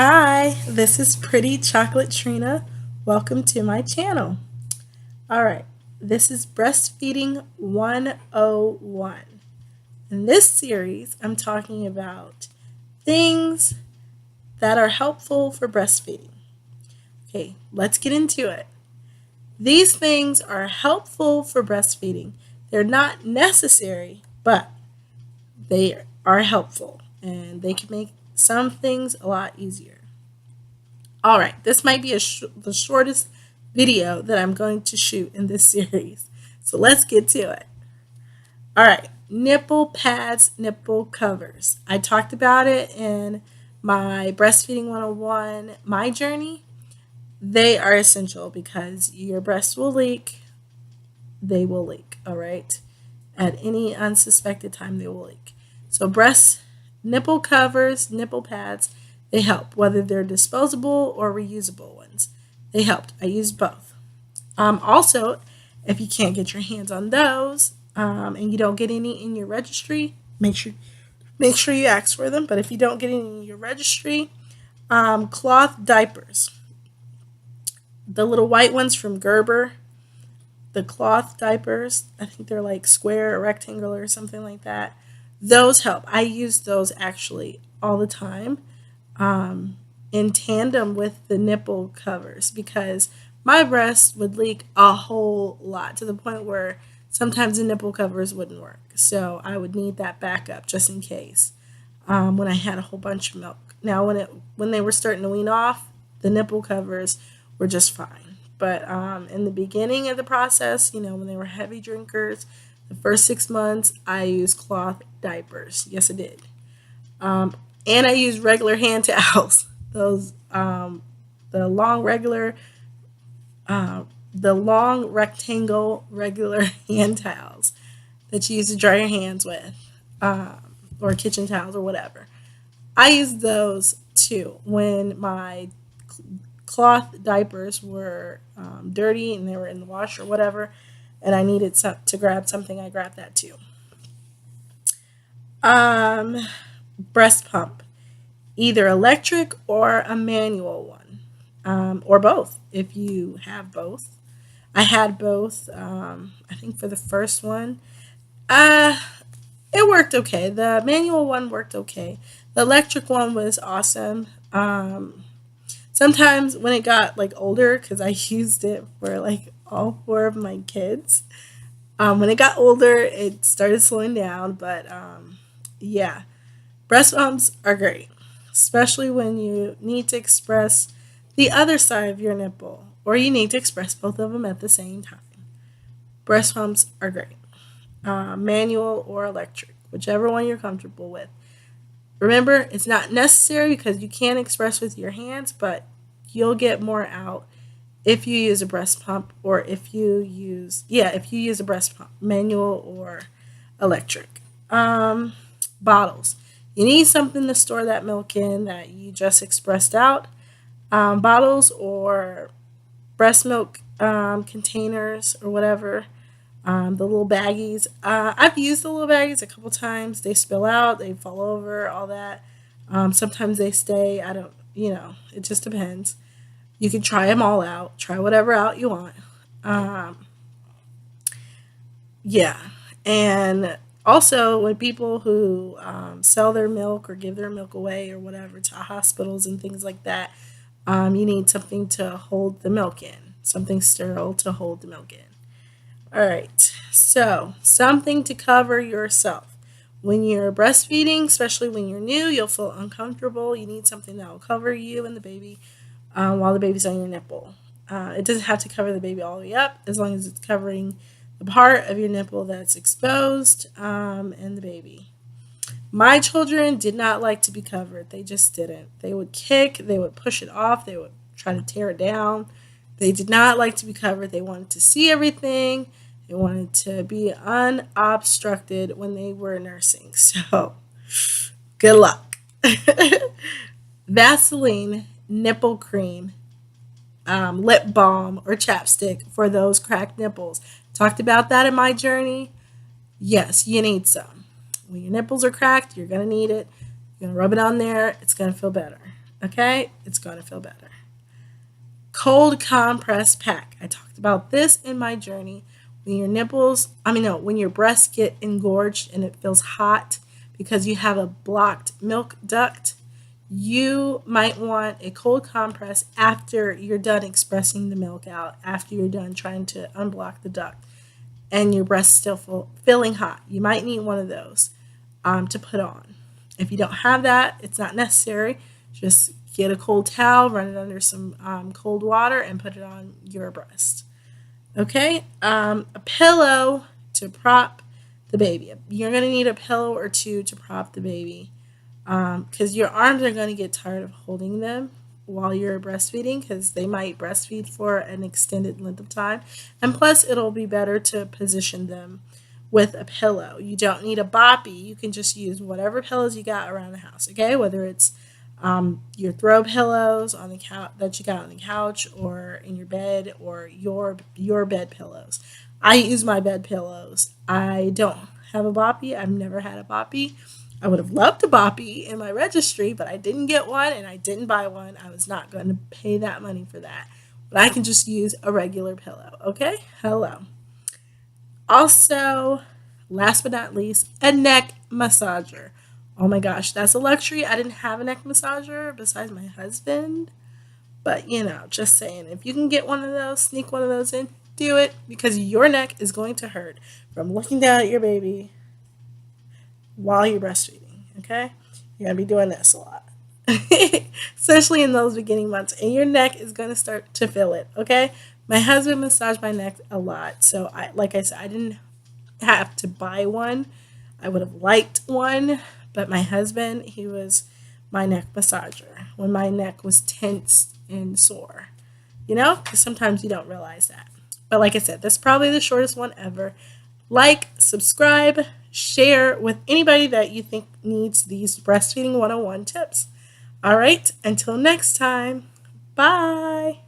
Hi, this is PrettyChocolateTrina. Welcome to my channel. All right, this is Breastfeeding 101. In this series, I'm talking about things that are helpful for breastfeeding. Okay, let's get into it. These things are helpful for breastfeeding. They're not necessary, but they are helpful and they can make some things a lot easier. All right, this might be the shortest video that I'm going to shoot in this series. So let's get to it. All right, nipple pads, nipple covers. I talked about it in my Breastfeeding 101, my journey. They are essential because your breasts will leak. They will leak, all right? At any unsuspected time, they will leak. So breast nipple covers, nipple pads, they help, whether they're disposable or reusable ones. They helped. I used both. Also, if you can't get your hands on those and you don't get any in your registry, make sure you ask for them. But if you don't get any in your registry, cloth diapers, the little white ones from Gerber, the cloth diapers, I think they're like square or rectangular or something like that. Those help. I use those actually all the time in tandem with the nipple covers because my breast would leak a whole lot to the point where sometimes the nipple covers wouldn't work. So I would need that backup just in case when I had a whole bunch of milk. Now, when they were starting to wean off, the nipple covers were just fine. But in the beginning of the process, when they were heavy drinkers, the first 6 months, I used cloth diapers. Yes, I did. And I used regular hand towels. Those, the long regular, the long rectangle regular hand towels that you use to dry your hands with, or kitchen towels or whatever. I used those too when my cloth diapers were dirty and they were in the wash or whatever, and I needed to grab something. I grabbed that too. Um, Breast pump, either electric or a manual one, or both if you have both. I had both. I think for the first one, uh, it worked okay. The manual one worked okay. The electric one was awesome. Sometimes when it got like older, because I used it for like all four of my kids, when it got older, it started slowing down. But yeah, breast pumps are great, especially when you need to express the other side of your nipple or you need to express both of them at the same time. Breast pumps are great, manual or electric, whichever one you're comfortable with. Remember, it's not necessary because you can express with your hands, but you'll get more out if you use a breast pump or if you use a breast pump, manual or electric. Bottles. You need something to store that milk in that you just expressed out. Bottles or breast milk containers or whatever. The little baggies. I've used the little baggies a couple times. They spill out, they fall over, all that. Sometimes they stay. I don't, it just depends. You can try them all out. Try whatever out you want. Um, yeah. And also, when people who sell their milk or give their milk away or whatever to hospitals and things like that, you need something to hold the milk in, something sterile to hold the milk in. All right, so something to cover yourself. When you're breastfeeding, especially when you're new, you'll feel uncomfortable. You need something that will cover you and the baby while the baby's on your nipple. It doesn't have to cover the baby all the way up, as long as it's covering the part of your nipple that's exposed and the baby. My children did not like to be covered. They just didn't. They would kick, they would push it off, they would try to tear it down. They did not like to be covered. They wanted to see everything. They wanted to be unobstructed when they were nursing. So, good luck. Vaseline, nipple cream, lip balm, or chapstick for those cracked nipples. Talked about that in my journey. Yes, you need some. When your nipples are cracked, you're going to need it. You're going to rub it on there. It's going to feel better. Okay, it's going to feel better. Cold compress pack. I talked about this in my journey. When your nipples, when your breasts get engorged and it feels hot because you have a blocked milk duct, you might want a cold compress after you're done expressing the milk out, after you're done trying to unblock the duct, and your breast's still feeling hot. You might need one of those to put on. If you don't have that, it's not necessary. Just get a cold towel, run it under some cold water, and put it on your breast. Okay, a pillow to prop the baby. You're going to need a pillow or two to prop the baby because your arms are going to get tired of holding them while you're breastfeeding because they might breastfeed for an extended length of time. And plus, it'll be better to position them with a pillow. You don't need a boppy. You can just use whatever pillows you got around the house, okay? Whether it's your throw pillows on the couch that you got on the couch or in your bed or your bed pillows. I use my bed pillows. I don't have a boppy. I've never had a boppy. I would have loved a boppy in my registry, but I didn't get one and I didn't buy one. I was not going to pay that money for that. But I can just use a regular pillow, okay? Hello. Also, last but not least, a neck massager. Oh my gosh, that's a luxury. I didn't have a neck massager besides my husband. But, just saying, if you can get one of those, sneak one of those in, do it because your neck is going to hurt from looking down at your baby while you're breastfeeding, okay? You're going to be doing this a lot, especially in those beginning months, and your neck is going to start to feel it, okay? My husband massaged my neck a lot, so like I said, I didn't have to buy one. I would have liked one, but my husband, he was my neck massager when my neck was tense and sore, because sometimes you don't realize that. But like I said, that's probably the shortest one ever. Like, subscribe, share with anybody that you think needs these breastfeeding 101 tips. All right, until next time, bye.